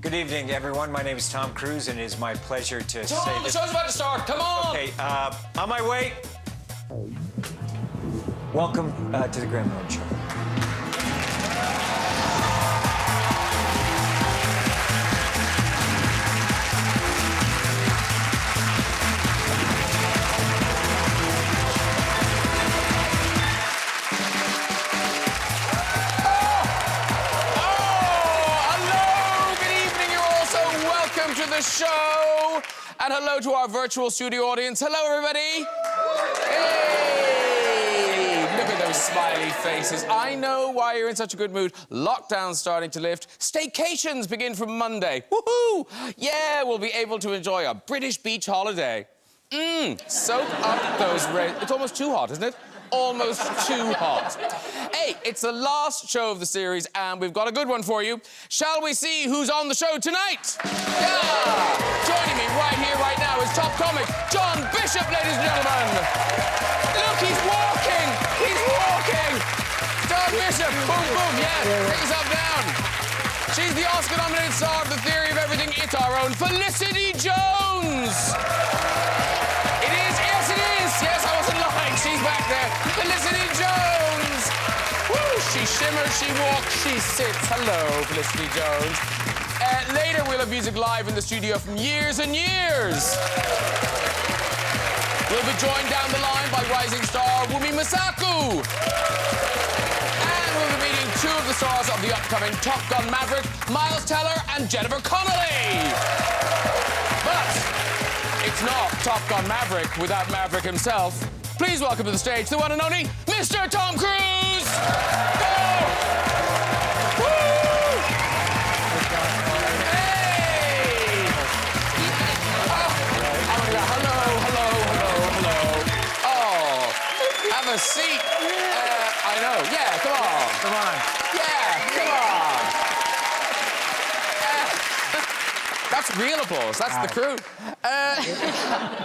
Good evening, everyone. My name is Tom Cruise, and it is my pleasure to say Tom, the show's about to start. Come on! Okay, on my way. Welcome to the Graham Norton Show. To the show, and hello to our virtual studio audience. Hello, everybody. Hey, look at those smiley faces. I know why you're in such a good mood. Lockdown's starting to lift. Staycations begin from Monday. Woohoo! Yeah, we'll be able to enjoy a British beach holiday. Soak up those rays. It's almost too hot, isn't it? Almost too hot. Hey, it's the last show of the series, and we've got a good one for you. Shall we see who's on the show tonight? Yeah! Joining me right here, right now, is top comic John Bishop, ladies and gentlemen. Look, he's walking! He's walking! John Bishop, boom, boom, yeah, take yourself down. She's the Oscar-nominated star of The Theory of Everything. It's our own Felicity Jones. Yes, I wasn't lying. She's back there. Felicity Jones. Woo! She shimmers, she walks, she sits. Hello, Felicity Jones. Later, we'll have music live in the studio from years and years. We'll be joined down the line by rising star Wunmi Mosaku. And we'll be meeting two of the stars of the upcoming Top Gun Maverick, Miles Teller and Jennifer Connelly. But it's not Top Gun Maverick without Maverick himself. Please welcome to the stage the one and only Mr. Tom Cruise! Go! Woo! Hey! Hello. Oh, have a seat. I know. Yeah, come on. Come on. Yeah, come on. That's real applause. That's the crew.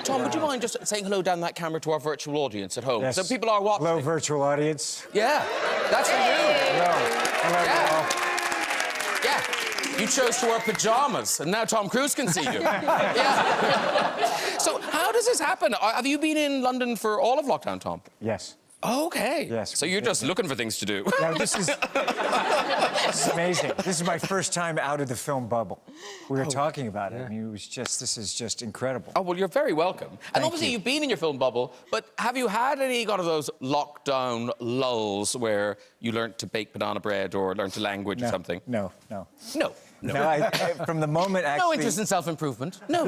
Tom, would you mind just saying hello down that camera to our virtual audience at home? Yes. So people are watching. Hello, virtual audience. Yeah, that's for you. Hello, Yeah. You chose to wear pajamas, and now Tom Cruise can see you. Yeah. So how does this happen? Have you been in London for all of lockdown, Tom? Yes. Okay. Yes. So you're just looking for things to do. Yeah, this is amazing. This is my first time out of the film bubble. We were talking about it. I mean, this is just incredible. Oh, well, you're very welcome. And obviously, you. you've been in your film bubble, but have you had any of those lockdown lulls where you learned to bake banana bread or learned a language or something? No. No. No, from the moment actually... No interest in self-improvement? No.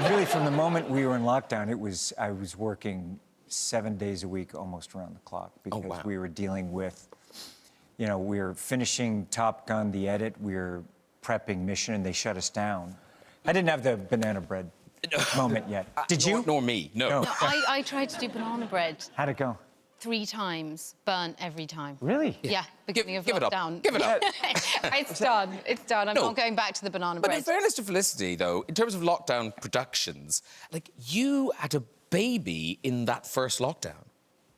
Really, from the moment we were in lockdown, I was working 7 days a week, almost around the clock, because we were dealing with, we were finishing Top Gun, the edit, we were prepping Mission, and they shut us down. I didn't have the banana bread moment yet. Did you? Nor me, no. No, I tried to do banana bread. How'd it go? 3 times, burnt every time. Really? Yeah, beginning of Give it up. lockdown. Give it up. It's done. It's done. I'm not going back to the banana But bread. in fairness to Felicity, though, in terms of lockdown productions, like, you had a baby in that first lockdown.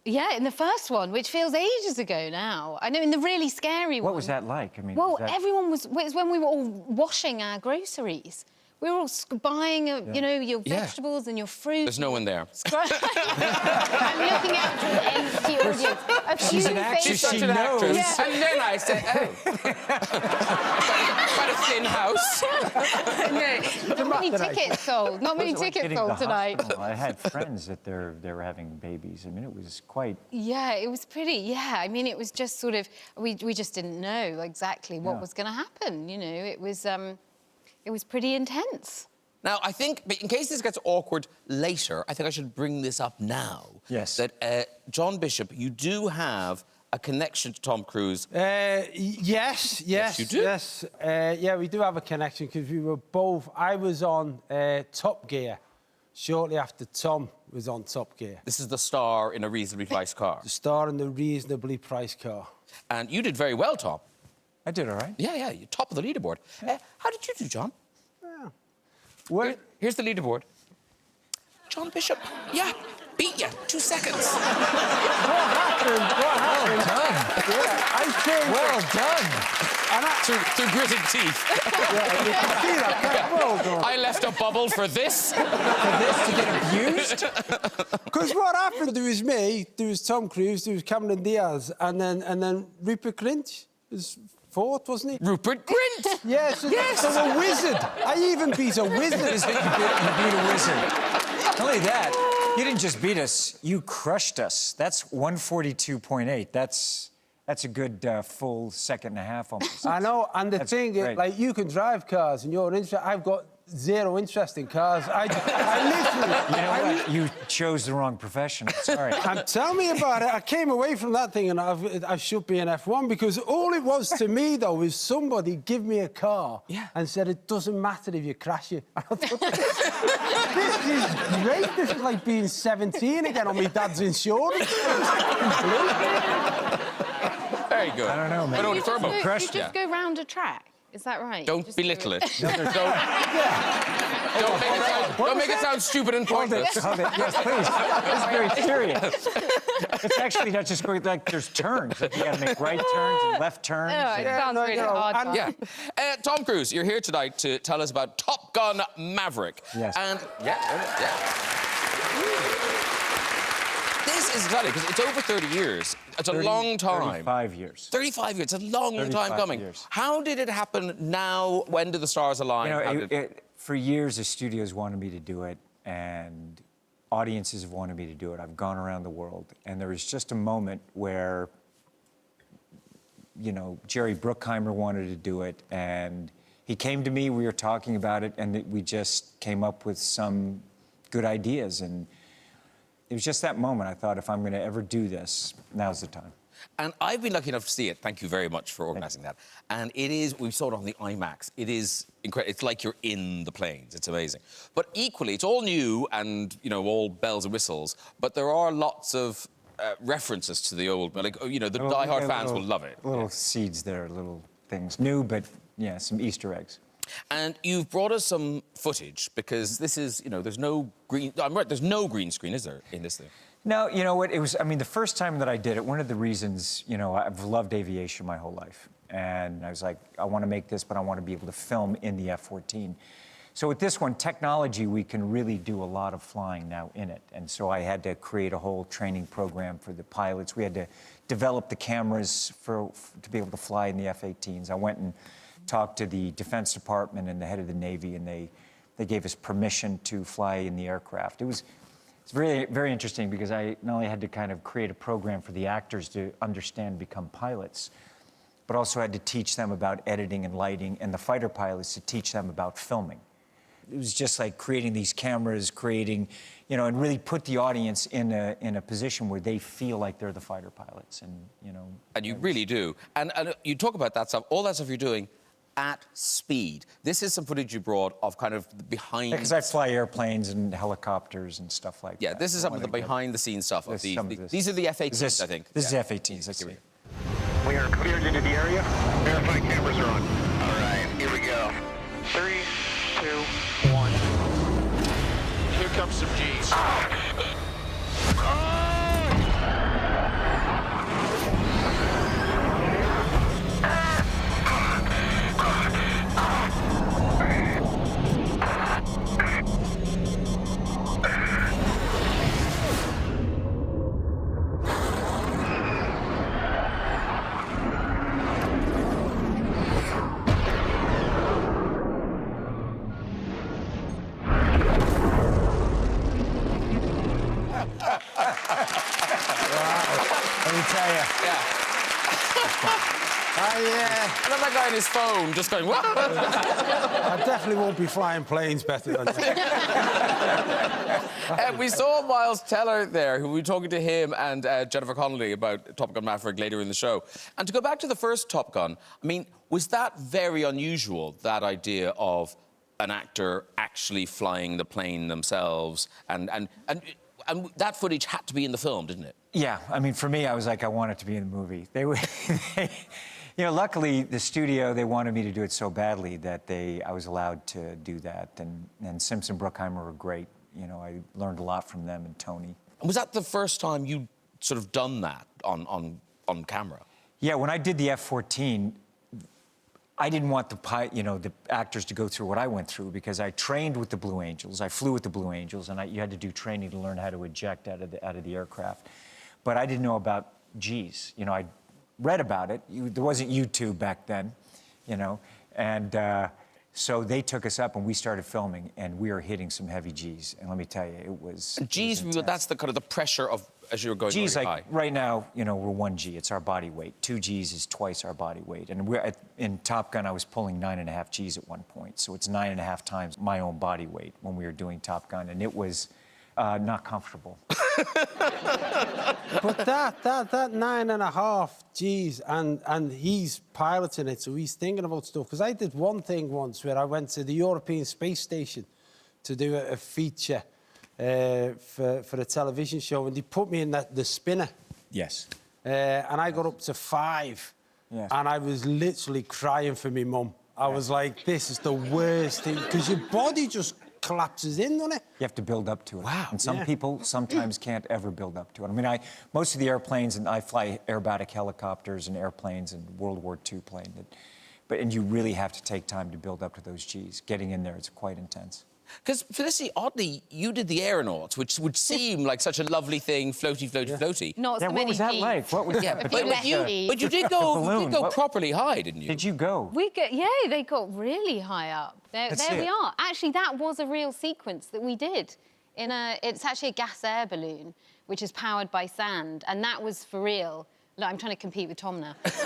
Yeah, in the first one, which feels ages ago now. I know, in the really scary one. What was that like? I mean, Well, everyone was... It was when we were all washing our groceries. We were all buying, your vegetables and your fruit. There's no one there. I'm looking out to the empty audience. She's an actress. She's such She an knows. actress. Yeah. And then I said, quite a thin house. No, not many tickets sold. Not many tickets sold tonight. I had friends that they were having babies. I mean, it was quite... Yeah, it was pretty, I mean, it was just sort of... We just didn't know exactly what was going to happen, It was pretty intense. Now, I think, in case this gets awkward later, I think I should bring this up now. Yes. That, John Bishop, you do have a connection to Tom Cruise. Yes, you do? Yes, yeah, we do have a connection because we were both... I was on Top Gear shortly after Tom was on Top Gear. This is the star in a reasonably priced car. The star in the reasonably priced car. And you did very well, Tom. I did all right. Yeah, you're top of the leaderboard. How did you do, John? What? Here's the leaderboard. John Bishop, beat you. 2 seconds. What happened? Well done. Yeah, I think... Well done. through gritted teeth. Yeah, you can see that. Well done. I left a bubble for this. For this to get abused? Because what happened, there was me, there was Tom Cruise, there was Cameron Diaz, and then Rupert Grint was fourth, wasn't he? Rupert Grint. Yes, so a wizard. I even beat a wizard. You beat a wizard. Not only that, you didn't just beat us, you crushed us. That's 142.8. That's a good full second and a half almost. I know, and the thing is, great. like, you can drive cars and you're interested. I've got zero interest in cars. I literally... You know what? You chose the wrong profession. Sorry. And tell me about it. I came away from that thing and I should be an F1 because all it was to me, though, was somebody give me a car and said, it doesn't matter if you crash it. And I thought, this is great. This is like being 17 again on my dad's insurance. Very good. I don't know, man. But only turbo. You crushed just go round a track. Is that right? Don't Just belittle it. do Don't make it sound stupid and pointless. Hold it. Yes, please. It's very serious. It's actually not just going like there's turns. Like you got to make right turns and left turns. Oh, it sounds really hard. Yeah. Tom Cruise, you're here tonight to tell us about Top Gun Maverick. Yes. And this is exciting because it's over 30 years. It's a long time. 35 years. 35 years. It's a long time 35 coming. years. How did it happen now? When did the stars align? You know, for years, the studios wanted me to do it, and audiences have wanted me to do it. I've gone around the world, and there was just a moment where, you know, Jerry Bruckheimer wanted to do it, and he came to me, we were talking about it, and we just came up with some good ideas, and it was just that moment. I thought, if I'm going to ever do this, now's the time. And I've been lucky enough to see it. Thank you very much for organising that. And it is, we saw it on the IMAX. It is incredible. It's like you're in the planes. It's amazing. But equally, it's all new and, you know, all bells and whistles. But there are lots of references to the old, like, you know, the diehard fans will love it. Little seeds there, little things. New, but, yeah, some Easter eggs. And you've brought us some footage because this is, you know, there's no green... I'm right, there's no green screen, is there, in this thing? No, you know what, it was, I mean, the first time that I did it, one of the reasons, you know, I've loved aviation my whole life. And I was like, I want to make this, but I want to be able to film in the F-14. So with this one, technology, we can really do a lot of flying now in it. And so I had to create a whole training program for the pilots. We had to develop the cameras to be able to fly in the F-18s. I went and talked to the Defense Department and the head of the Navy, and they gave us permission to fly in the aircraft. It's very, very interesting because I not only had to kind of create a program for the actors to understand and become pilots, but also had to teach them about editing and lighting, and the fighter pilots to teach them about filming. It was just like creating these cameras, you know, and really put the audience in a position where they feel like they're the fighter pilots, and, you know. And you really do. And you talk about that stuff, all that stuff you're doing at speed. This is some footage you brought of kind of the behind... Because I fly airplanes and helicopters and stuff like that. Yeah, this is some of the behind-the-scenes stuff of these. These are the F-18s, I think. This is F-18s, let's see. We are cleared into the area. Verify cameras are on. All right, here we go. 3, 2, 1. Here comes some G's. Let me tell you. Yeah. I love that guy on his phone just going, what? I definitely won't be flying planes better than you. We saw Miles Teller there, who we were talking to him and Jennifer Connelly about Top Gun Maverick later in the show. And to go back to the first Top Gun, I mean, was that very unusual, that idea of an actor actually flying the plane themselves? And that footage had to be in the film, didn't it? Yeah, I mean, for me, I was like, I want it to be in the movie. You know, luckily, the studio, they wanted me to do it so badly that I was allowed to do that. And Simpson Bruckheimer were great. You know, I learned a lot from them and Tony. And was that the first time you sort of done that on camera? Yeah, when I did the F-14, I didn't want the actors to go through what I went through because I trained with the Blue Angels. I flew with the Blue Angels, and you had to do training to learn how to eject out of the aircraft. But I didn't know about G's. You know, I read about it. There wasn't YouTube back then, you know, and so they took us up and we started filming, and we were hitting some heavy G's. And let me tell you, it was. G's, that's the kind of the pressure of as you were going G's, very like high. right now, you know, we're 1 G. It's our body weight. 2 G's is twice our body weight. And in Top Gun, I was pulling 9.5 G's at one point, so it's 9.5 times my own body weight when we were doing Top Gun, and it was not comfortable. But that 9.5 G's, and he's piloting it, so he's thinking about stuff. Because I did one thing once where I went to the European Space Station to do a feature for a television show, and they put me in the spinner. Yes. And I got up to 5, Yes. and I was literally crying for me mum. I was like, this is the worst thing, because your body just collapses in, doesn't it? You have to build up to it. Wow. And some people sometimes can't ever build up to it. I mean, most of the airplanes, and I fly aerobatic helicopters and airplanes and World War II plane, and you really have to take time to build up to those G's. Getting in there, it's quite intense. Because, Felicity, oddly, you did the aeronauts, which would seem like such a lovely thing, floaty, floaty, floaty. Not so Yeah, many what was that Gs. like? What was Yeah, A but, few less you, Gs. but you did go, balloon. properly high, didn't you? Did you go? They got really high up. There we are. Actually, that was a real sequence that we did. It's actually a gas air balloon, which is powered by sand, and that was for real. Look, I'm trying to compete with Tom now. Yeah,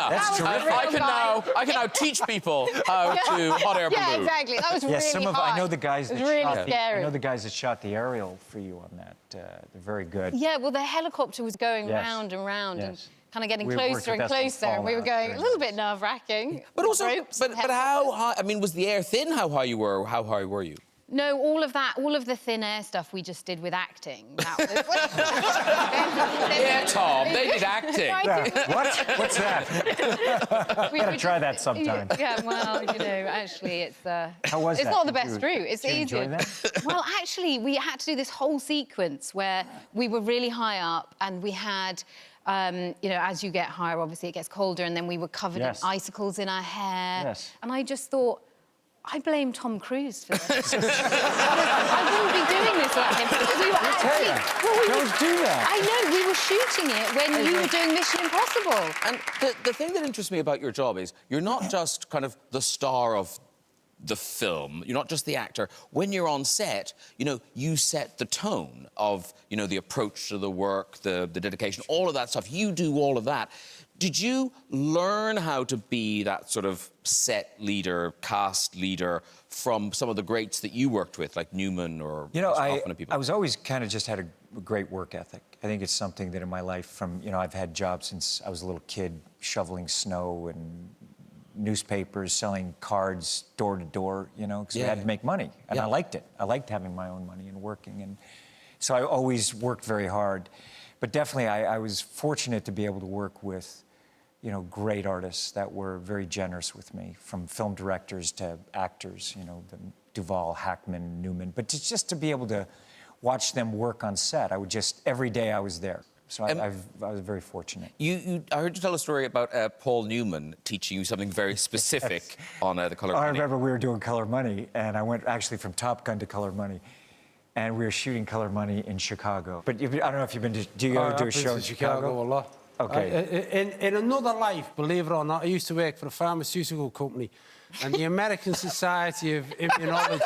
That's terrific. I can now teach people how to hot air balloon. Yeah, exactly. That was really high. I know the guys It that was really shot. scary. I know the guys that shot the aerial for you on that. They're very good. Yeah, well, the helicopter was going Yes. round and round and Yes. kind of getting We worked closer with and us on closer, and we were Fallout going a during little this. bit nerve-wracking. But also, Ropes but and how helicopters. high? I mean, was the air thin? How high you were? How high were you? No, all of the thin air stuff we just did with acting. That was... Yeah, Tom, they did acting. What? What's that? We Gotta would try just- that sometime. Yeah, well, you know, actually, it's How was it's that? not the Did best you- route. It's did you enjoy easier. that? Well, actually, we had to do this whole sequence where we were really high up, and we had. You know, as you get higher, obviously it gets colder, and then we were covered Yes. in icicles in our hair. Yes. And I just thought, I blame Tom Cruise for this. I wouldn't be doing this like him. Because we were actually... Don't do that. I know, we were shooting it when you were doing Mission Impossible. And the thing that interests me about your job is you're not just kind of the star of the film. You're not just the actor. When you're on set, you know, you set the tone of, you know, the approach to the work, the dedication, all of that stuff. You do all of that. Did you learn how to be that sort of set leader, cast leader from some of the greats that you worked with, like Newman or You know, Hoffman and people? I was always kind of just had a great work ethic. I think it's something that in my life from, you know, I've had jobs since I was a little kid, shoveling snow and newspapers, selling cards door to door, you know, because we had to make money. And I liked it. I liked having my own money and working. And so I always worked very hard. But definitely I was fortunate to be able to work with, you know, great artists that were very generous with me, from film directors to actors, you know, Duvall, Hackman, Newman. But just to be able to watch them work on set, every day I was there. So I was very fortunate. I heard you tell a story about Paul Newman teaching you something very specific on The Colour Money. I remember we were doing Color Money, and I went actually from Top Gun to Color Money. And we were shooting Color Money in Chicago. But I don't know if you've been to... Do you ever do a show in Chicago a lot. Okay. In another life, believe it or not, I used to work for a pharmaceutical company, and the American Society of Immunology...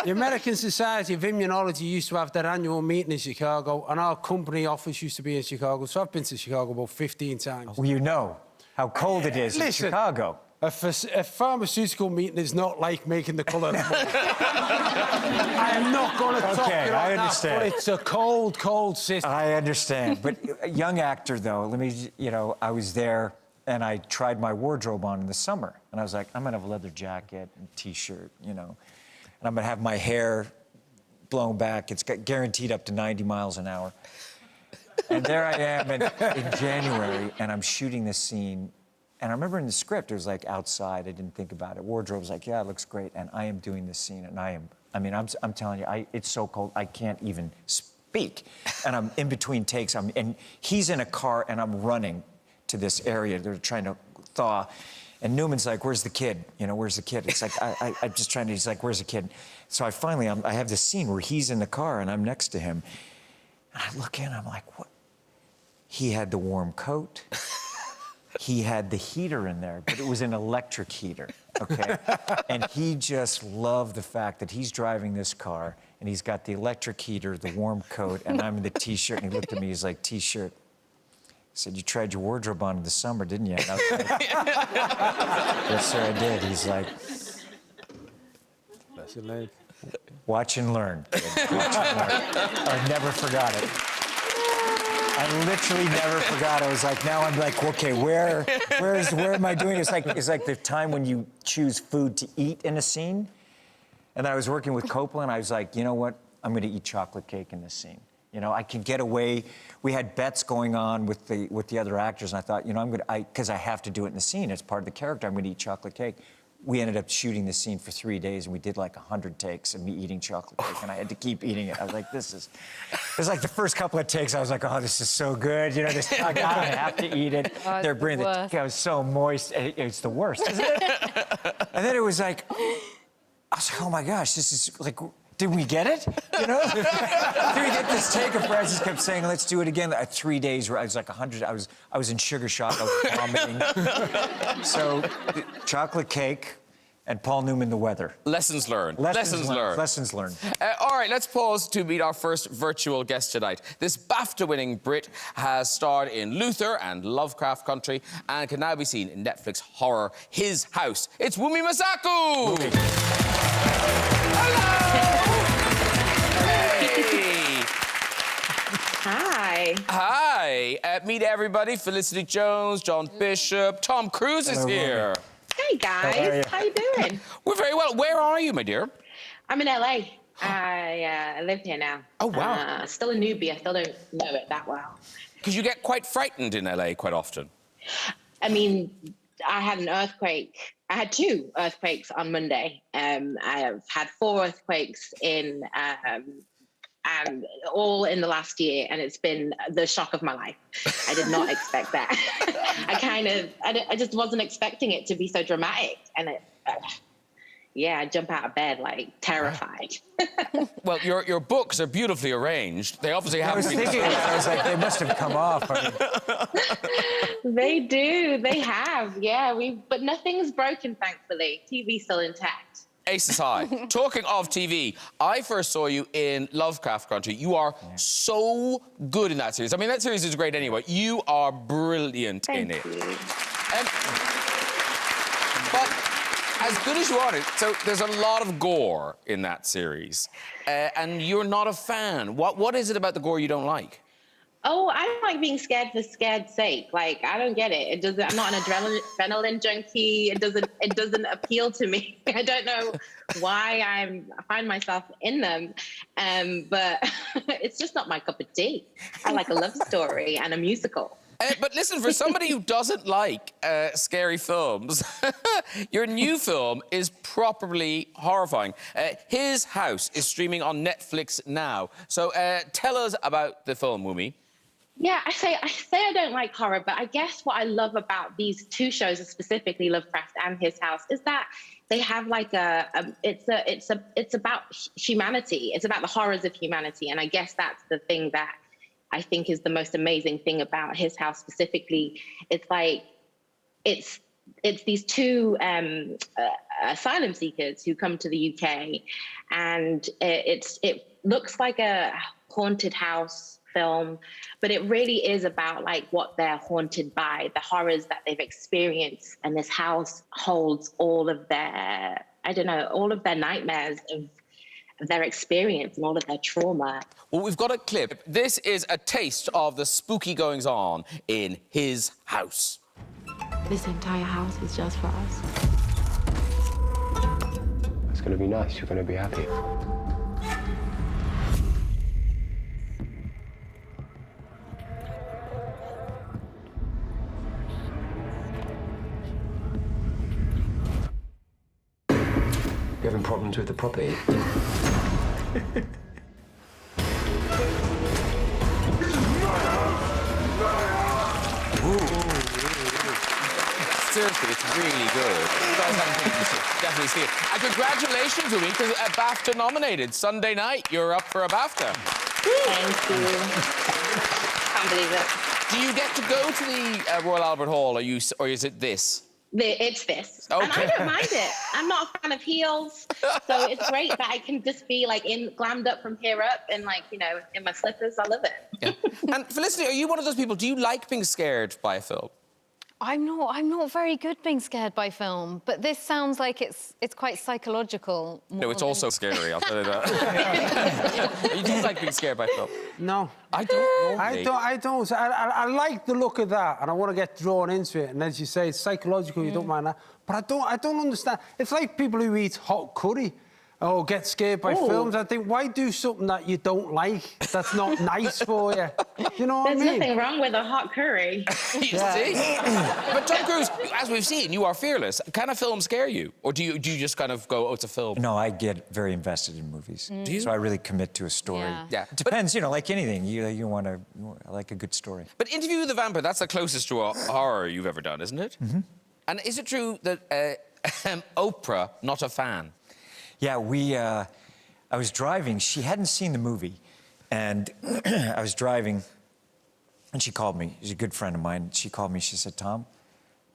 The American Society of Immunology used to have their annual meeting in Chicago, and our company office used to be in Chicago. So I've been to Chicago about 15 times. Well, you know how cold it is in Chicago. A pharmaceutical meeting is not like making the colour. I am not going to talk Okay, you I on understand. that, but it's a cold, cold system. I understand. But a young actor, though, I was there, and I tried my wardrobe on in the summer. And I was like, I'm going to have a leather jacket and T-shirt, you know. And I'm going to have my hair blown back. It's guaranteed up to 90 miles an hour. And there I am in January, and I'm shooting this scene. And I remember in the script, it was like outside. I didn't think about it. Wardrobe's like, yeah, it looks great. And I am doing this scene, and I'm telling you, it's so cold, I can't even speak. And I'm in between takes. And he's in a car, and I'm running to this area. They're trying to thaw. And Newman's like, where's the kid? You know, where's the kid? It's like, I'm just trying to, he's like, where's the kid? So I have this scene where he's in the car and I'm next to him. And I look in, I'm like, what? He had the warm coat. He had the heater in there, but it was an electric heater, okay? And he just loved the fact that he's driving this car and he's got the electric heater, the warm coat, and I'm in the T-shirt. And he looked at me, he's like, T-shirt. He said, you tried your wardrobe on in the summer, didn't you? And I was like, yes, sir, I did. He's like, watch and learn, kid. Watch and learn. I never forgot it. I literally never forgot. I was like, now I'm like, okay, where am I doing? It's like the time when you choose food to eat in a scene. And I was working with Coppola, and I was like, you know what? I'm going to eat chocolate cake in this scene. You know, I can get away. We had bets going on with the other actors, and I thought, you know, because I have to do it in the scene. It's part of the character. I'm going to eat chocolate cake. We ended up shooting the scene for 3 days, and we did like 100 takes of me eating chocolate cake, and I had to keep eating it. I was like, it was like the first couple of takes, I was like, oh, this is so good. You know, I have to eat it. Oh, They're bringing the cake. I was so moist. It's the worst, isn't it? And then it was like, I was like, oh my gosh, this is like, did we get it? You know? Did we get this take? And Francis kept saying, let's do it again. 3 days, I was like 100. I was in sugar shock. I was vomiting. So, chocolate cake and Paul Newman, the weather. Lessons learned. Lessons learned. All right, let's pause to meet our first virtual guest tonight. This BAFTA-winning Brit has starred in Luther and Lovecraft Country and can now be seen in Netflix horror His House. It's Wunmi Mosaku! Hello! Hey! Hi. Hi. Meet everybody. Felicity Jones, John Bishop, Tom Cruise is here. Hey, guys. How you doing? We're very well. Where are you, my dear? I'm in LA. I live here now. Oh, wow. Still a newbie. I still don't know it that well. Because you get quite frightened in LA quite often. I mean, I had an earthquake. I had 2 earthquakes on Monday. I have had 4 earthquakes in and all in the last year, and it's been the shock of my life. I did not expect that. I just wasn't expecting it to be so dramatic, and I jump out of bed like terrified. Well, your books are beautifully arranged. They obviously have. I was thinking that. I was like, they must have come off. They do. They have. Yeah, but nothing's broken, thankfully. TV's still intact. Aces high. Talking of TV, I first saw you in Lovecraft Country. You are so good in that series. I mean, that series is great anyway. You are brilliant in it. Thank you. But as good as you are, so there's a lot of gore in that series, and you're not a fan. What is it about the gore you don't like? Oh, I don't like being scared for scared's sake. Like, I don't get it. It doesn't. I'm not an adrenaline junkie. It doesn't appeal to me. I don't know why I find myself in them, but it's just not my cup of tea. I like a love story and a musical. But listen, for somebody who doesn't like scary films, your new film is properly horrifying. His House is streaming on Netflix now. So tell us about the film, Wunmi. Yeah, I say I don't like horror, but I guess what I love about these 2 shows, specifically Lovecraft and His House, is that they have like it's about humanity. It's about the horrors of humanity, and I guess that's the thing that I think is the most amazing thing about His House specifically. It's like it's these 2 asylum seekers who come to the UK, and it looks like a haunted house film, but it really is about like what they're haunted by, the horrors that they've experienced, and this house holds all of their, all of their nightmares of their experience and all of their trauma. Well, we've got a clip. This is a taste of the spooky goings-on in His House. This entire house is just for us. It's gonna be nice. You're gonna be happy. You having problems with the property? Seriously, it's really good. You guys haven't seen it, you should definitely see it. And congratulations, Wunmi, because Bafta-nominated. Sunday night, you're up for a BAFTA. Thank you. Can't believe it. Do you get to go to the Royal Albert Hall, or is it this? It's this. Okay. And I don't mind it. I'm not a fan of heels. So it's great that I can just be like glammed up from here up and like, you know, in my slippers. I love it. Yeah. And Felicity, are you one of those people, do you like being scared by a film? I'm not very good being scared by film, but this sounds like it's quite psychological. No, it's also scary, I'll tell you that. You do like being scared by film? No. I don't know. I don't. I like the look of that, and I want to get drawn into it. And as you say, it's psychological. You don't mind that, but I don't understand. It's like people who eat hot curry or get scared by films. I think, why do something that you don't like? That's not nice for you. You know what I mean? There's nothing wrong with a hot curry. You see? But Tom Cruise, as we've seen, you are fearless. Can a film scare you, or do you just kind of go, oh, it's a film? No, I get very invested in movies. Do you? So I really commit to a story. Yeah. It depends, you know, like anything. You want to like a good story. But Interview with the Vampire, that's the closest to a horror you've ever done, isn't it? Mm-hmm. And is it true that Oprah, not a fan? Yeah, I was driving. She hadn't seen the movie, and I was driving, and she called me. She's a good friend of mine. She called me. She said, "Tom,"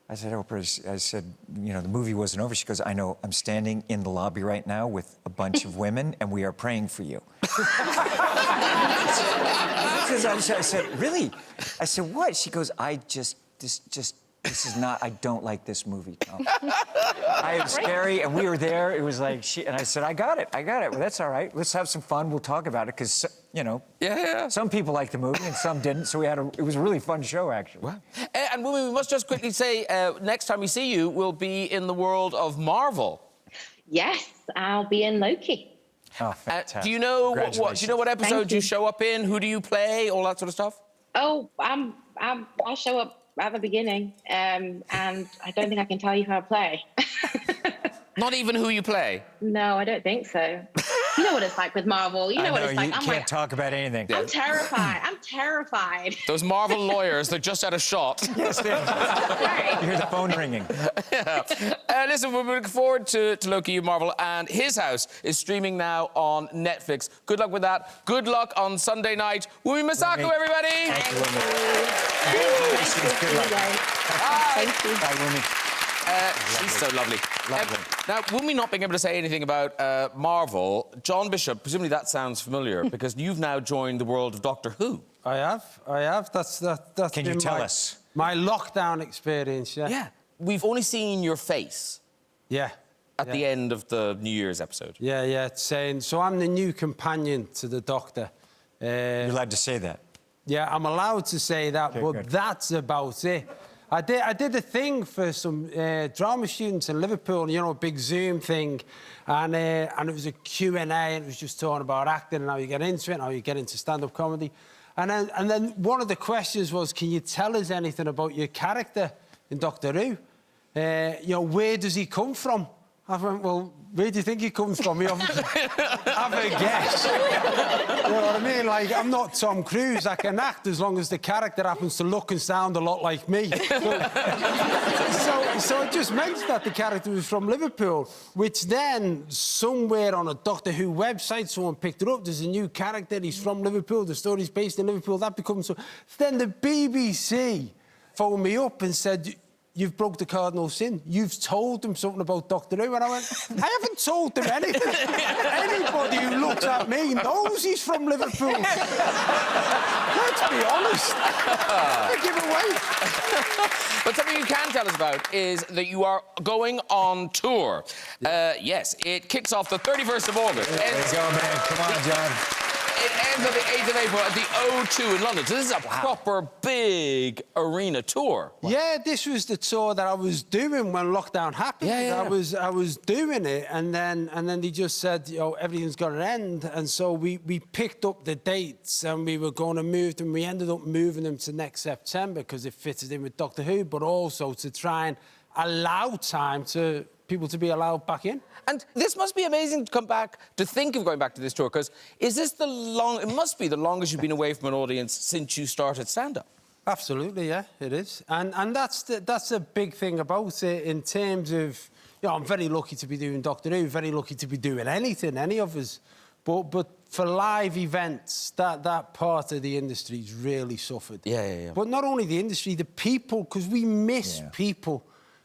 I said, "Oprah." I said, "You know, the movie wasn't over." She goes, "I know. I'm standing in the lobby right now with a bunch of women, and we are praying for you." Because I said, "Really?" I said, "What?" She goes, This is not, I don't like this movie, Tom. I was scary, and we were there. It was like, and I said, I got it. Well, that's all right. Let's have some fun. We'll talk about it, because, you know, some people liked the movie and some didn't, so it was a really fun show, actually. Wow. And Wunmi, we must just quickly say, next time we see you, we'll be in the world of Marvel. Yes, I'll be in Loki. Oh, fantastic. Do you know what episode you show up in? Who do you play? All that sort of stuff? Oh, I show up at the beginning, and I don't think I can tell you who I play. Not even who you play? No, I don't think so. You know what it's like with Marvel. You know what it's like. You can't talk about anything. I'm terrified. I'm terrified. Those Marvel lawyers, they're just at a shot. Yes, they are. You hear the phone ringing. Listen, we're looking forward to Loki, you Marvel, and His House is streaming now on Netflix. Good luck with that. Good luck on Sunday night. Wunmi Mosaku, everybody. Thank you, Wunmi. Good luck. Bye. Thank you. Bye, Wunmi. She's so lovely. Lovely. Now, Wunmi not being able to say anything about Marvel, John Bishop, presumably that sounds familiar, because you've now joined the world of Doctor Who. I have. That's Can you tell us? My lockdown experience, yeah. Yeah. We've only seen your face Yeah. at the end of the New Year's episode. Yeah, it's saying, so I'm the new companion to the Doctor. You're allowed to say that. Yeah, I'm allowed to say that, Okay, but good. that's about it. I did a thing for some drama students in Liverpool, you know, a big Zoom thing, and it was a Q&A, and it was just talking about acting and how you get into it, and how you get into stand-up comedy. And then one of the questions was, can you tell us anything about your character in Doctor Who? You know, where does he come from? I went, well, where do you think he comes from? You have a guess. You know what I mean? Like, I'm not Tom Cruise. I can act as long as the character happens to look and sound a lot like me. So it just meant that the character was from Liverpool, which then, somewhere on a Doctor Who website, someone picked it up. There's a new character. He's from Liverpool. The story's based in Liverpool. That becomes so... Then the BBC phoned me up and said, you've broke the cardinal sin. You've told them something about Doctor Who. And I went, I haven't told them anything. Anybody who looks at me knows he's from Liverpool. Let's be honest. I give away. But something you can tell us about is that you are going on tour. Yes, it kicks off the 31st of August. There you go, man. Come on, John. It ends on the 8th of April at the O2 in London. So this is a proper big arena tour. Yeah, this was the tour that I was doing when lockdown happened. Yeah. I was doing it, and then they just said, you know, everything's got to end. And so we picked up the dates, and we were going to move them. We ended up moving them to next September because it fitted in with Doctor Who, but also to try and allow time to people to be allowed back in. And this must be amazing to come back, to think of going back to this tour, because is this it must be the longest you've been away from an audience since you started stand-up. Absolutely, yeah, it is. And that's the big thing about it in terms of, you know, I'm very lucky to be doing Doctor Who, very lucky to be doing anything, any of us. But for live events, that part of the industry's really suffered. Yeah. But not only the industry, the people, because we miss people.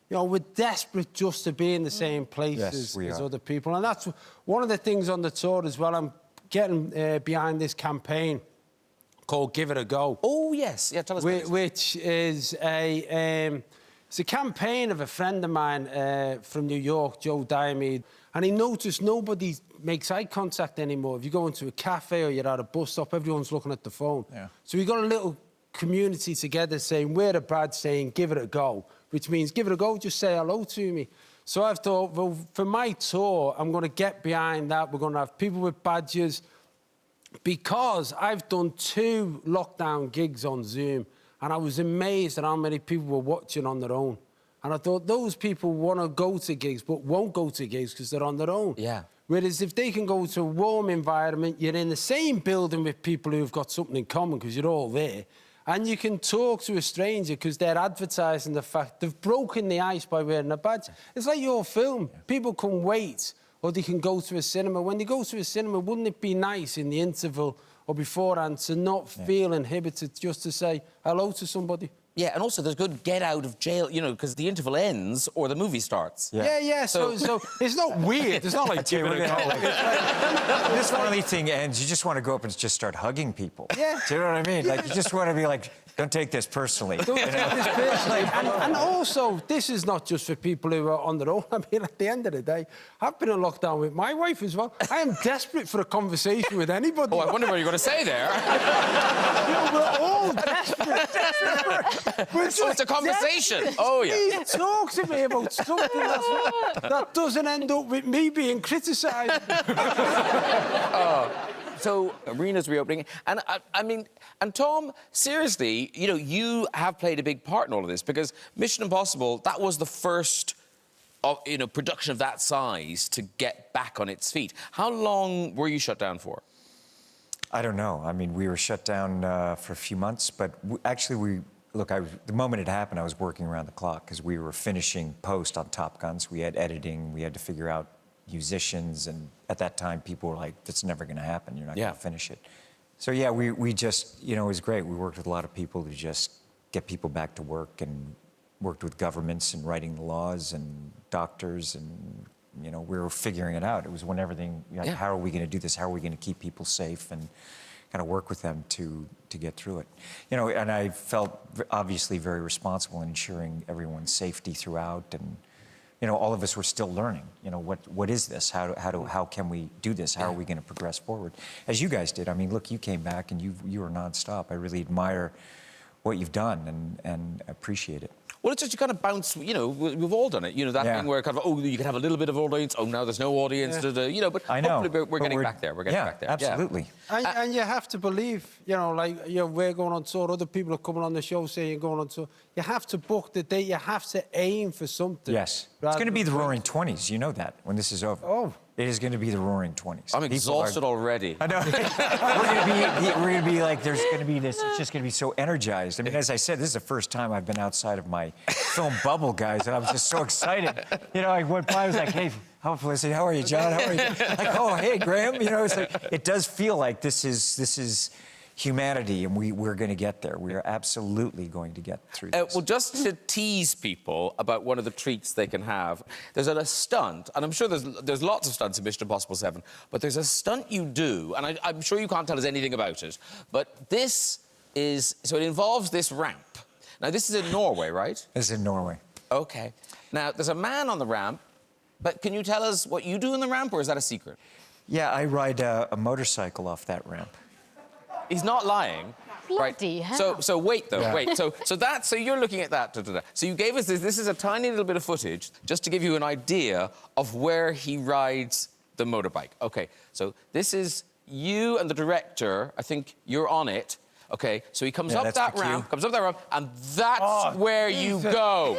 You know, we're desperate just to be in the same place as other people. And that's one of the things on the tour as well. I'm getting behind this campaign called Give It a Go. Oh, yes. Yeah, tell us about it. Which is it's a campaign of a friend of mine from New York, Joe Diamede, and he noticed nobody makes eye contact anymore. If you go into a cafe or you're at a bus stop, everyone's looking at the phone. Yeah. So we got a little community together saying, we're a badge saying, give it a go, which means give it a go, just say hello to me. So I've thought, well, for my tour, I'm going to get behind that. We're going to have people with badges, because I've done 2 lockdown gigs on Zoom, and I was amazed at how many people were watching on their own. And I thought, those people want to go to gigs, but won't go to gigs because they're on their own. Yeah. Whereas if they can go to a warm environment, you're in the same building with people who've got something in common because you're all there, and you can talk to a stranger because they're advertising the fact they've broken the ice by wearing a badge. It's like your film. People can wait, or they can go to a cinema. When they go to a cinema, wouldn't it be nice in the interval or beforehand to not feel inhibited, just to say hello to somebody? Yeah, and also there's good get out of jail, you know, because the interval ends or the movie starts. Yeah. So it's not weird. It's not like This funny thing ends, you just want to go up and just start hugging people. Yeah. Do you know what I mean? Like, you just want to be like, don't take this personally. Don't take this personally. And also, this is not just for people who are on their own. I mean, at the end of the day, I've been in lockdown with my wife as well. I am desperate for a conversation with anybody. Oh, I wonder what you're going to say there. You know, we're all desperate. So it's a conversation. Oh, yeah. He talks to me about something that doesn't end up with me being criticised. So arenas reopening, and I mean, and Tom, seriously, you know, you have played a big part in all of this, because Mission Impossible, that was the first, you know, production of that size to get back on its feet. How long were you shut down for? I don't know. I mean, we were shut down for a few months, but actually the moment it happened, I was working around the clock because we were finishing post on Top Gun, so we had editing, we had to figure out musicians, and at that time people were like, that's never going to happen, you're not going to finish it. So yeah, we just, you know, it was great. We worked with a lot of people to just get people back to work, and worked with governments and writing the laws and doctors, and you know, we were figuring it out. It was when everything, like, how are we going to do this? How are we going to keep people safe, and kind of work with them to get through it. You know, and I felt obviously very responsible in ensuring everyone's safety throughout, and you know, all of us were still learning. You know, what is this? How can we do this? How are we going to progress forward? As you guys did. I mean, look, you came back and you were nonstop. I really admire what you've done and appreciate it. Well, it's just you kind of bounce, you know, we've all done it. You know, that thing where kind of, oh, you can have a little bit of audience, oh, now there's no audience, you know, but I know, hopefully we're getting back there. We're getting back there. Absolutely. And you have to believe, you know, like, you know, we're going on tour, other people are coming on the show saying you're going on tour. You have to book the date, you have to aim for something. Yes. It's going to be the Roaring 20s, you know that, when this is over. Oh. It is going to be the Roaring 20s. I'm exhausted already. I know. we're going to be like, there's going to be this, it's just going to be so energized. I mean, as I said, this is the first time I've been outside of my film bubble, guys, and I was just so excited. You know, I went by, I was like, hey, how Felicity, how are you, John? How are you? Like, oh, hey, Graham. You know, it's like, it does feel like this is humanity, and we're going to get there. We are absolutely going to get through this. Well, just to tease people about one of the treats they can have, there's a stunt, and I'm sure there's lots of stunts in Mission Impossible 7, but there's a stunt you do, and I'm sure you can't tell us anything about it, but this is, so it involves this ramp. Now, this is in Norway, right? This is in Norway. OK. Now, there's a man on the ramp, but can you tell us what you do in the ramp, or is that a secret? Yeah, I ride a motorcycle off that ramp. He's not lying. Bloody hell. So wait, though, wait. So you're looking at that. So you gave us this. This is a tiny little bit of footage just to give you an idea of where he rides the motorbike. OK, so this is you and the director. I think you're on it. Okay, so he comes Yeah, up that's that the cue. ramp, and that's where you go.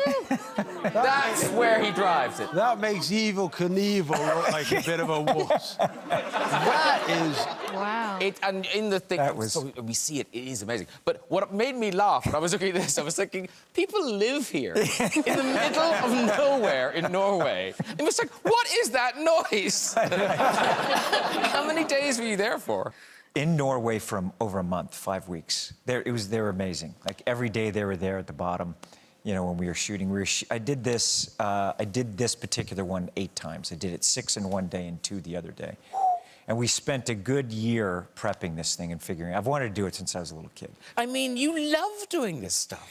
That's where he drives it. That makes Evil Knievel look like a bit of a wuss. That is... Wow. And in the thing, That was- so we see it, it is amazing. But what made me laugh when I was looking at this, I was thinking, people live here in the middle of nowhere in Norway. It was like, what is that noise? How many days were you there for? In Norway for over a month, 5 weeks. They were amazing. Like every day they were there at the bottom. You know, when we were shooting, I did this particular one 8 times. I did it 6 in one day and 2 the other day. And we spent a good year prepping this thing and figuring. I've wanted to do it since I was a little kid. I mean, you love doing this stuff.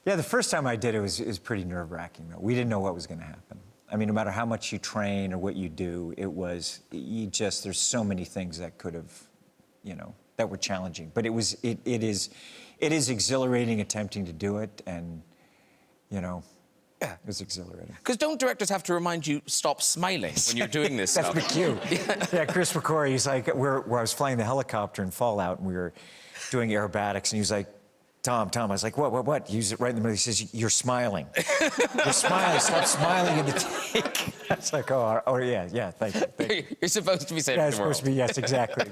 Yeah, the first time I did it was pretty nerve-wracking, though. We didn't know what was going to happen. I mean, no matter how much you train or what you do, there's so many things that could have, you know, that were challenging. But it is exhilarating attempting to do it, and, you know, yeah, it was exhilarating. Because don't directors have to remind you, stop smiling when you're doing this That's stuff? the cue. Yeah, Chris McCoy, he's like, where I was flying the helicopter in Fallout, and we were doing aerobatics, and he was like, Tom, I was like, what? He used it right in the middle. He says, you're smiling. You're smiling. Stop smiling in the take. I was like, oh yeah, thank you. You're supposed to be saving Yeah, the it's world. supposed to be, yes, exactly.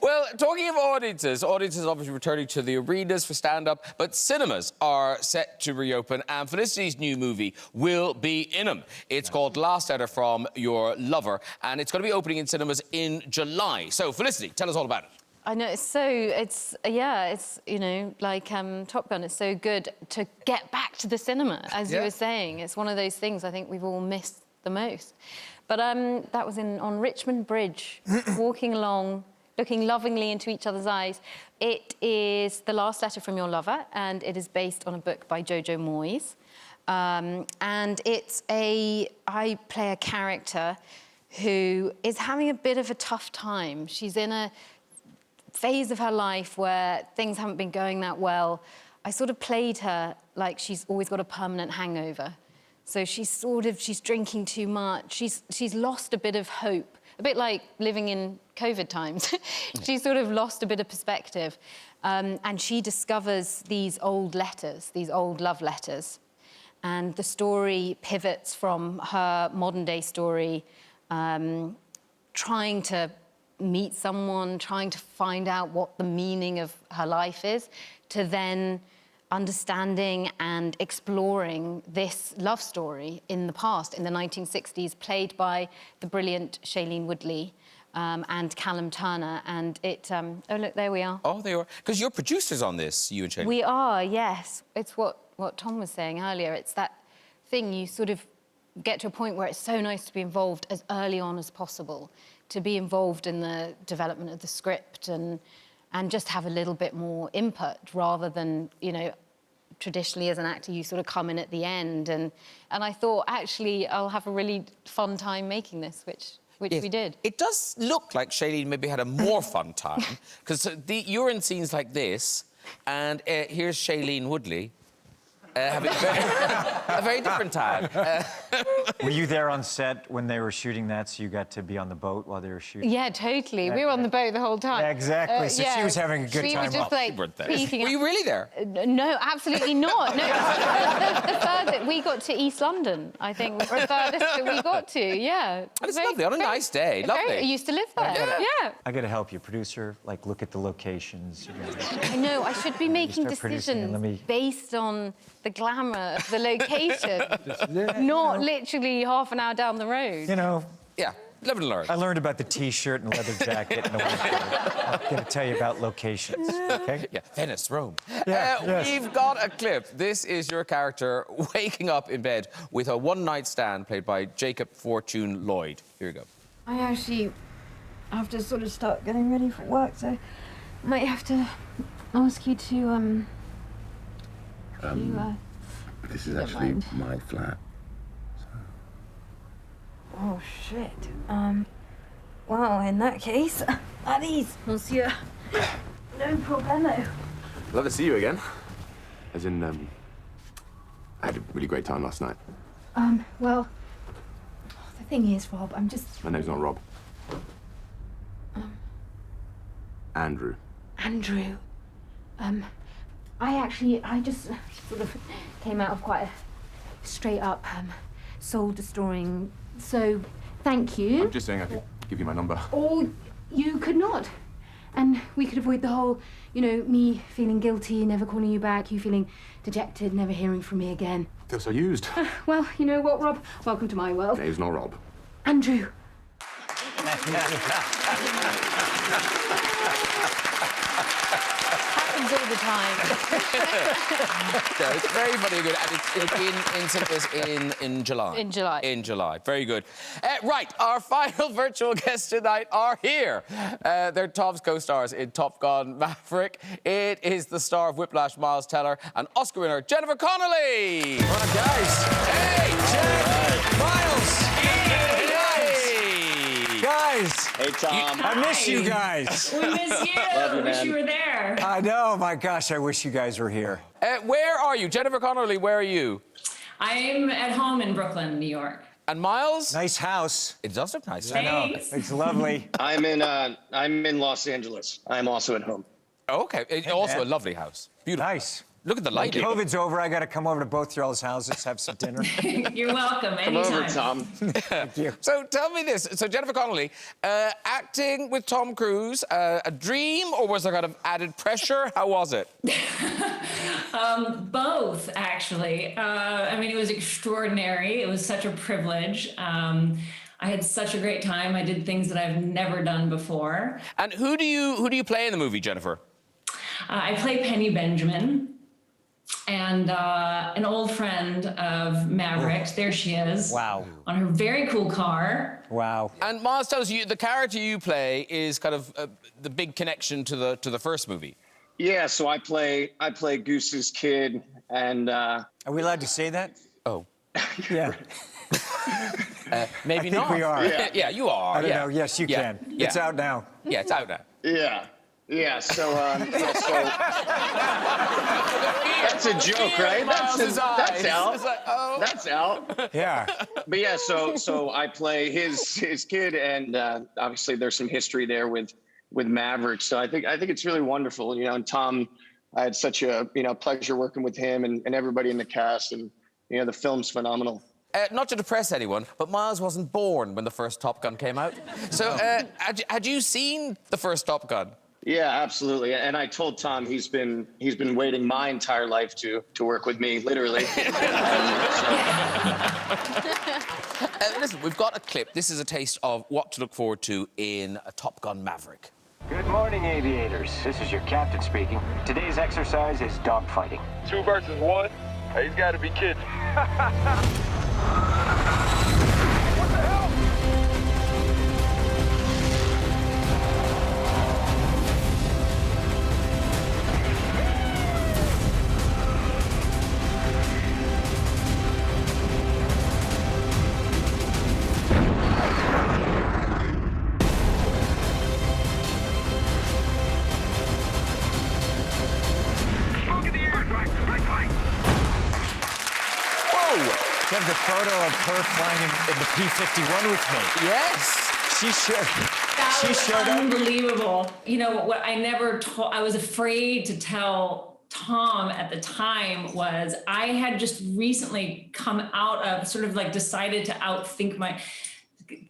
Well, talking of audiences obviously returning to the arenas for stand-up, but cinemas are set to reopen, and Felicity's new movie will be in them. It's called Last Letter from Your Lover, and it's going to be opening in cinemas in July. So, Felicity, tell us all about it. I know, it's you know, like Top Gun, it's so good to get back to the cinema, as you were saying. It's one of those things I think we've all missed the most. But that was on Richmond Bridge, walking along, looking lovingly into each other's eyes. It is The Last Letter from Your Lover, and it is based on a book by Jojo Moyes. And I play a character who is having a bit of a tough time. She's in a phase of her life where things haven't been going that well. I sort of played her like she's always got a permanent hangover. So she's drinking too much. She's lost a bit of hope, a bit like living in COVID times. She's sort of lost a bit of perspective. And she discovers these old letters, these old love letters. And the story pivots from her modern day story, trying to meet someone, trying to find out what the meaning of her life is, to then understanding and exploring this love story in the past, in the 1960s, played by the brilliant Shailene Woodley and Callum Turner. And it... oh, look, there we are. Oh, there you are. Because you're producers on this, you and Shailene. We are, yes. It's what Tom was saying earlier. It's that thing you sort of get to a point where it's so nice to be involved as early on as possible, to be involved in the development of the script and just have a little bit more input rather than, you know, traditionally as an actor you sort of come in at the end. And I thought, actually, I'll have a really fun time making this, which Yes. we did. It does look like Shailene maybe had a more fun time, because you're in scenes like this, and here's Shailene Woodley having a very different time. Were you there on set when they were shooting that, so you got to be on the boat while they were shooting? Yeah, totally. We were on the boat the whole time. Yeah, exactly. So she was having a good we time. were just like peeking. Were you really there? No, absolutely not. No, the furthest we got to East London, I think, was the furthest that we got to. Yeah. And it's lovely on a nice day. Lovely. I used to live there. Yeah. I got to help you, producer. Like, look at the locations. You know. I know. I should be making start producing and decisions based on the glamour of the location, not literally half an hour down the road. You know. Yeah. Live and learn. I learned about the T-shirt and leather jacket and the winter. I'm going to tell you about locations, okay? Yeah, Venice, Rome. Yeah, yes. We've got a clip. This is your character waking up in bed with a one-night stand played by Jacob Fortune Lloyd. Here we go. I actually have to sort of start getting ready for work, so I might have to ask you to, This is don't actually mind. my flat. Oh, shit. Well, in that case, at ease, monsieur. No problemo. Love to see you again. As in, I had a really great time last night. Well, the thing is, Rob, I'm just... My name's not Rob. Andrew. Andrew. I just sort of came out of quite a straight up soul-destroying. So, thank you. I'm just saying I could give you my number. Or you could not. And we could avoid the whole, you know, me feeling guilty, never calling you back, you feeling dejected, never hearing from me again. I feel so used. Well, you know what, Rob? Welcome to my world. Dave's not Rob. Andrew. Happens all the time. No, it's very, very good. And it'll be in cinemas in July. In July. In July. Very good. Right, our final virtual guests tonight are here. They're Tom's co-stars in Top Gun Maverick. It is the star of Whiplash, Miles Teller, and Oscar winner Jennifer Connelly. What up, guys? Hey, Jen! Miles! Guys! Hey, Tom. I miss you guys. We miss you. Love you, Wish man. you were there. I know, my gosh, I wish you guys were here. Where are you? Jennifer Connelly, where are you? I'm at home in Brooklyn, New York. And Miles? Nice house. It does look nice. I know. Thanks. It's lovely. I'm in Los Angeles. I'm also at home. Oh, okay. Also man. a lovely house. Beautiful. Nice. Look at the lighting. COVID's over. I got to come over to both y'all's houses, have some dinner. You're welcome. Come Anytime. over, Tom. Thank you. So tell me this. So Jennifer Connelly, acting with Tom Cruise, a dream or was there kind of added pressure? How was it? Both, actually. I mean, it was extraordinary. It was such a privilege. I had such a great time. I did things that I've never done before. And who do you play in the movie, Jennifer? I play Penny Benjamin. And an old friend of Maverick, there she is. Wow. On her very cool car. Wow. And Miles tells you the character you play is kind of the big connection to the first movie. Yeah, so I play Goose's kid, and Are we allowed to say that? Oh. Yeah. Maybe I think not. we are. Yeah, you are. I don't yeah. know. Yes, you Yeah. can. Yeah. It's out now. Yeah, it's out now. yeah. So that's a joke, right? Miles's eyes. That's out. It's like, oh. That's out. Yeah. But yeah, so I play his kid, and obviously there's some history there with Maverick. So I think it's really wonderful, you know. And Tom, I had such a pleasure working with him and everybody in the cast, and the film's phenomenal. Not to depress anyone, but Miles wasn't born when the first Top Gun came out. So had you seen the first Top Gun? Yeah, absolutely. And I told Tom he's been waiting my entire life to work with me, literally. Listen, we've got a clip. This is a taste of what to look forward to in Top Gun Maverick. Good morning, aviators. This is your captain speaking. Today's exercise is dogfighting. 2 versus 1? Hey, he's got to be kidding. You have the photo of her flying in the P-51 with me. Yes. She That was showed up. unbelievable. You know what? I was afraid to tell Tom at the time was I had just recently come out of sort of like decided to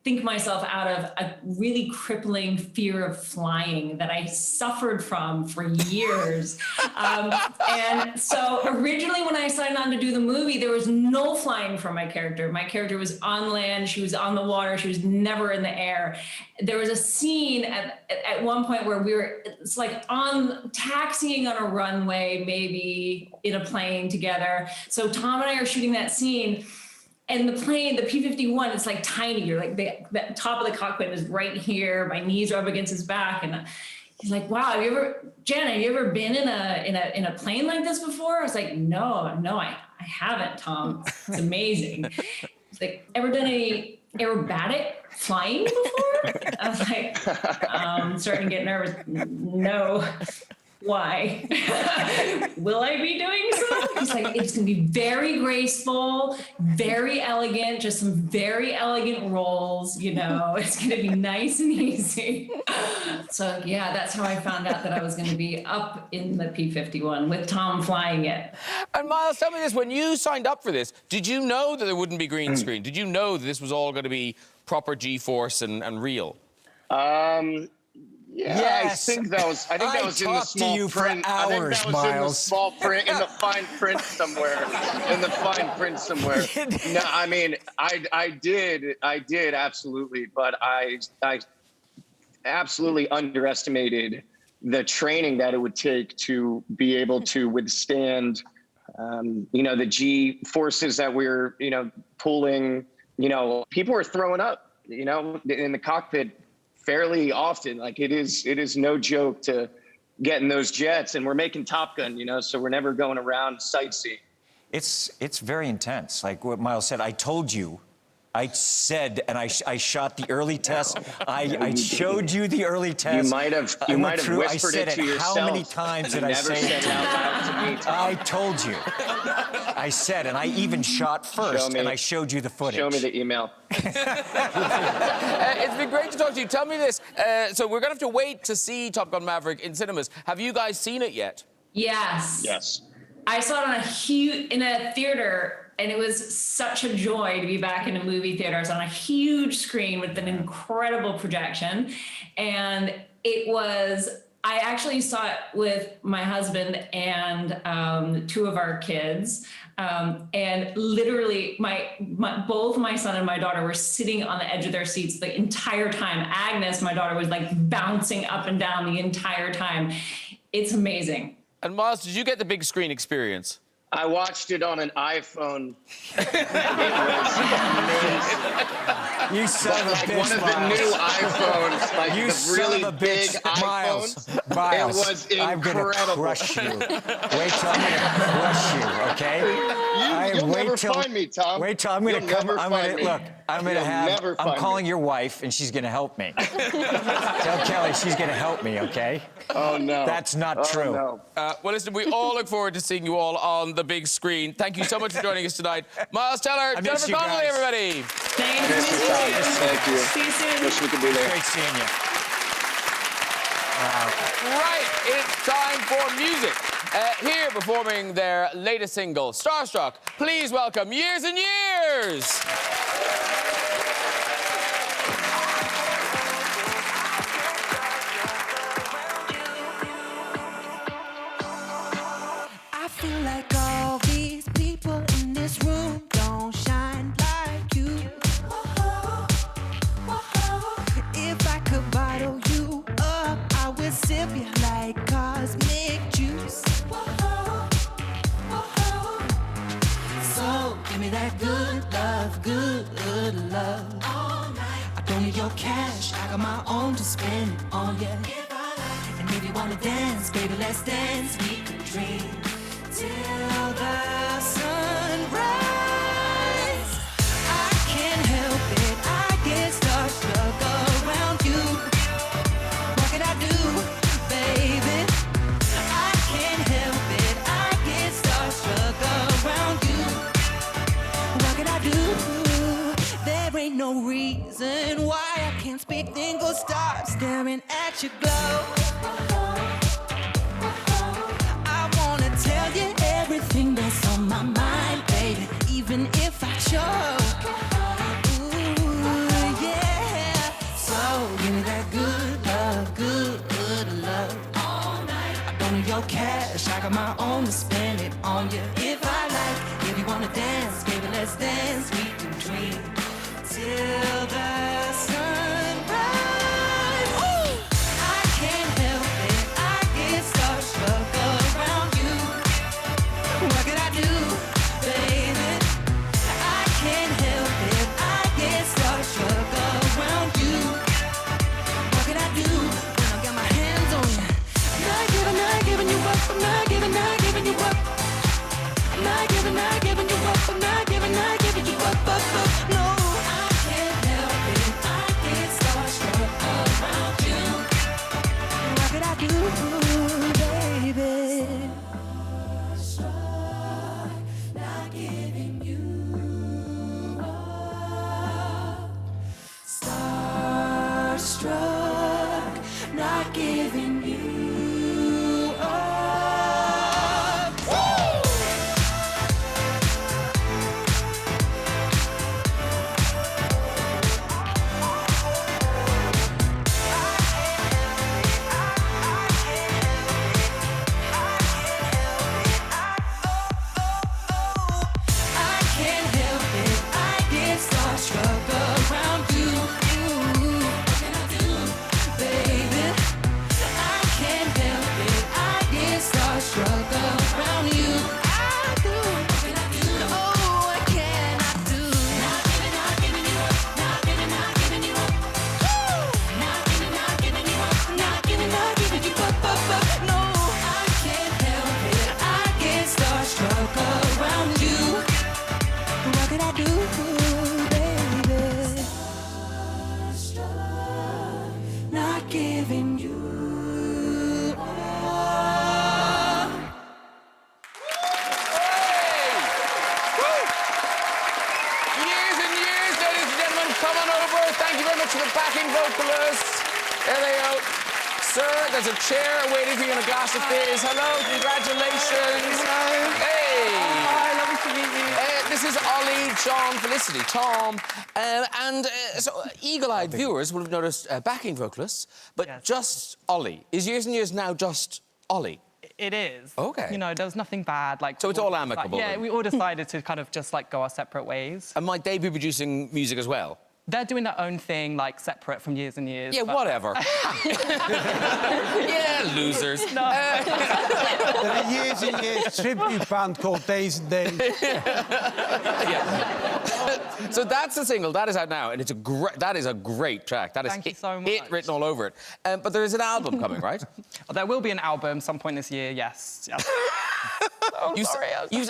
think myself out of a really crippling fear of flying that I suffered from for years. And so originally when I signed on to do the movie, there was no flying for my character. My character was on land, she was on the water, she was never in the air. There was a scene at one point where it's like taxiing on a runway, maybe in a plane together. So Tom and I are shooting that scene. And the plane, the P-51, it's like tiny. You're like the top of the cockpit is right here. My knees are up against his back, and he's like, "Wow, Jen, have you ever been in a plane like this before?" I was like, "No, I haven't, Tom. It's amazing." He's like, "Ever done any aerobatic flying before?" I was like, starting to get nervous. No. why? Will I be doing so? He's like, it's gonna be very graceful, very elegant, just some very elegant rolls, you know, it's gonna be nice and easy. So yeah, that's how I found out that I was gonna be up in the P-51 with Tom flying it. And Miles, tell me this, when you signed up for this, did you know that there wouldn't be green screen? Did you know that this was all gonna be proper G-force and real? Yeah, Yes. I think that was in the small print. I think that was in the small print, in the fine print somewhere. In the fine print somewhere. No, I mean, I did absolutely, but I absolutely underestimated the training that it would take to be able to withstand, you know, the G forces that we're, you know, pulling. You know, people were throwing up, you know, in the cockpit fairly often. Like it is no joke to get in those jets, and we're making Top Gun, you know, so we're never going around sightseeing. It's very intense. Like what Miles said, I told you. I said, and I shot the early test. I showed you the early test. You might have whispered it to yourself. How many times did I say it? I told you. I said, and I even shot first, and I showed you the footage. Show me the email. It's been great to talk to you. Tell me this. So we're going to have to wait to see Top Gun Maverick in cinemas. Have you guys seen it yet? Yes. Yes. I saw it in a theater, and it was such a joy to be back in a movie theater. I was on a huge screen with an incredible projection, and I actually saw it with my husband and two of our kids. And literally both my son and my daughter were sitting on the edge of their seats the entire time. Agnes, my daughter, was like bouncing up and down the entire time. It's amazing. And Miles, did you get the big screen experience? I watched it on an iPhone. You son of a bitch, one of the new iPhones, like you the really big Miles. iPhone. It was I'm incredible. gonna crush you. Wait till I'm gonna crush you, okay? You'll never find me, Tom. Wait till I'm gonna You'll come. never I'm find gonna me. look. I'm gonna You'll have. never I'm find calling me. your wife, and she's gonna help me. Tell Kelly she's gonna help me, okay? Oh no. That's not true. No. Well, listen, we all look forward to seeing you all on the big screen. Thank you so much for joining us tonight. Miles Teller, Jennifer Connelly, everybody. Thank you. Thank you. See you soon. Wish we could be there. Great seeing you. Right, it's time for music. Here performing their latest single, Starstruck. Please welcome Years and Years. I feel like all these people in this room don't shine like you. If I could bottle you up, I would sip you like cosmic juice. So give me that good love, good love. I don't need your cash, I got my own to spend it on you. And if you wanna dance, baby, let's dance. We could dream till the sunrise. I can't help it, I get starstruck around you. What can I do, baby? I can't help it, I get starstruck around you. What can I do? There ain't no reason why I can't speak, then go start staring at your glow. Tell you everything that's on my mind, baby, even if I choke. Ooh, yeah. So give me that good love, good love. All night. I don't need your cash, I got my own to spend it on you. If I like, if you wanna dance, baby, let's dance. We can dream till the sunrise. Ooh. I can't help it, I get starstruck around you. What can I do, baby? I can't help it, I get starstruck around you. What can I do when I got my hands on you? I'm not giving you up, I'm not giving you up. I'm not giving you up, I'm not giving you up. on over. Thank you very much to the backing vocalists. There they go. Sir, there's a chair waiting for you and a glass of fizz. Hello, congratulations. Hey. Hi, lovely to meet you. This is Olly, John, Felicity, Tom, so eagle-eyed viewers will have noticed backing vocalists, but just Olly. Is Years and Years now just Olly? It is. Okay. You know, there was nothing bad. Like, so it's all amicable? Yeah, we all decided to kind of just, like, go our separate ways. And might they be producing music as well? They're doing their own thing, like, separate from Years and Years. Yeah, whatever. Yeah, losers. No. The Years and Years tribute band called Days and Days. So that's the single. That is out now, and that is a great track. That is Thank you so much. It written all over it. But there is an album coming, right? There will be an album some point this year, yes.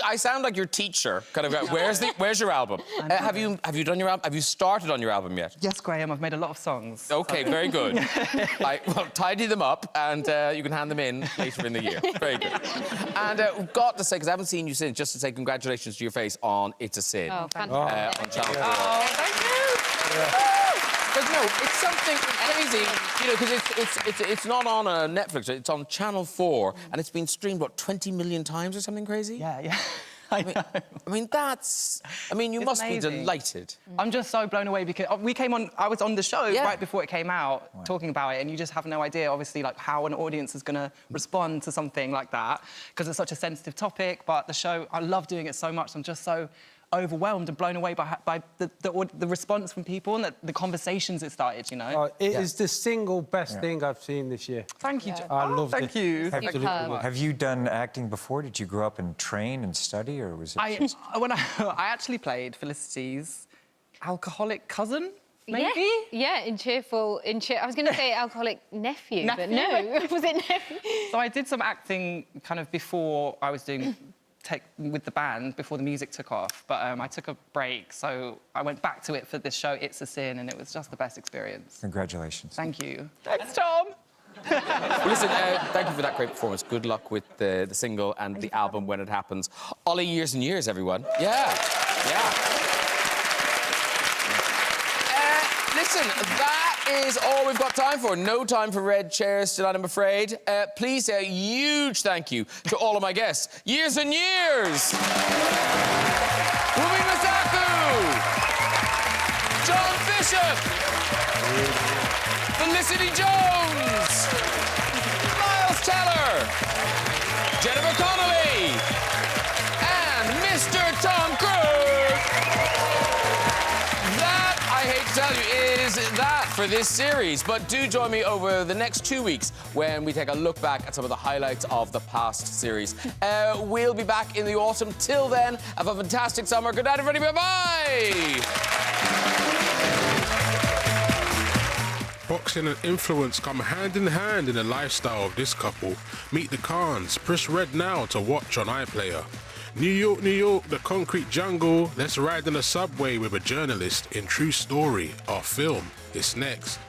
I sound like your teacher. Kind of. Where's your album? Have you done your album? Have you started on your album yet? Yes, Graham. I've made a lot of songs. Okay, very good. Well, tidy them up, and you can hand them in later in the year. Very good. And we've got to say, because I haven't seen you since, just to say congratulations to your face on It's a Sin. Oh, fantastic. On Channel 4. Oh, thank you. But no, it's something crazy, you know, because it's not on Netflix, it's on Channel 4, and it's been streamed, what, 20 million times or something crazy? Yeah. I know. You must be delighted. I'm just so blown away because I was on the show right before it came out, talking about it, and you just have no idea, obviously, like, how an audience is going to respond to something like that, because it's such a sensitive topic, but the show, I love doing it so much. I'm just so overwhelmed and blown away by the response from people and the conversations it started, you know? It is the single best thing I've seen this year. Thank you. I loved it. Thank you. Absolutely. Have you done acting before? Did you grow up and train and study, or was it just... I actually played Felicity's alcoholic cousin, maybe? Yeah, in Cheerful. I was going to say alcoholic nephew, but no. Was it nephew? So I did some acting kind of before I was doing... with the band before the music took off, but I took a break, so I went back to it for this show, It's a Sin, and it was just the best experience. Congratulations. Thank you. Thanks, Tom. Well, listen, thank you for that great performance. Good luck with the single and the album when it happens. Olly, Years and Years, everyone. Yeah. Listen, that is all we've got time for. No time for red chairs tonight, I'm afraid. Please say a huge thank you to all of my guests. Years and Years! Wunmi Mosaku! John Bishop! Felicity Jones! Miles Teller! Jennifer Connelly! And Mr. Tom Cruise! That, I hate to tell you, is that for this series. But do join me over the next 2 weeks when we take a look back at some of the highlights of the past series. We'll be back in the autumn. Till then, have a fantastic summer. Good night, everybody. Bye-bye! Boxing and influence come hand in hand in the lifestyle of this couple. Meet the Khans. Press red now to watch on iPlayer. New York, New York, the concrete jungle. Let's ride in the subway with a journalist in True Story, our film. It's next.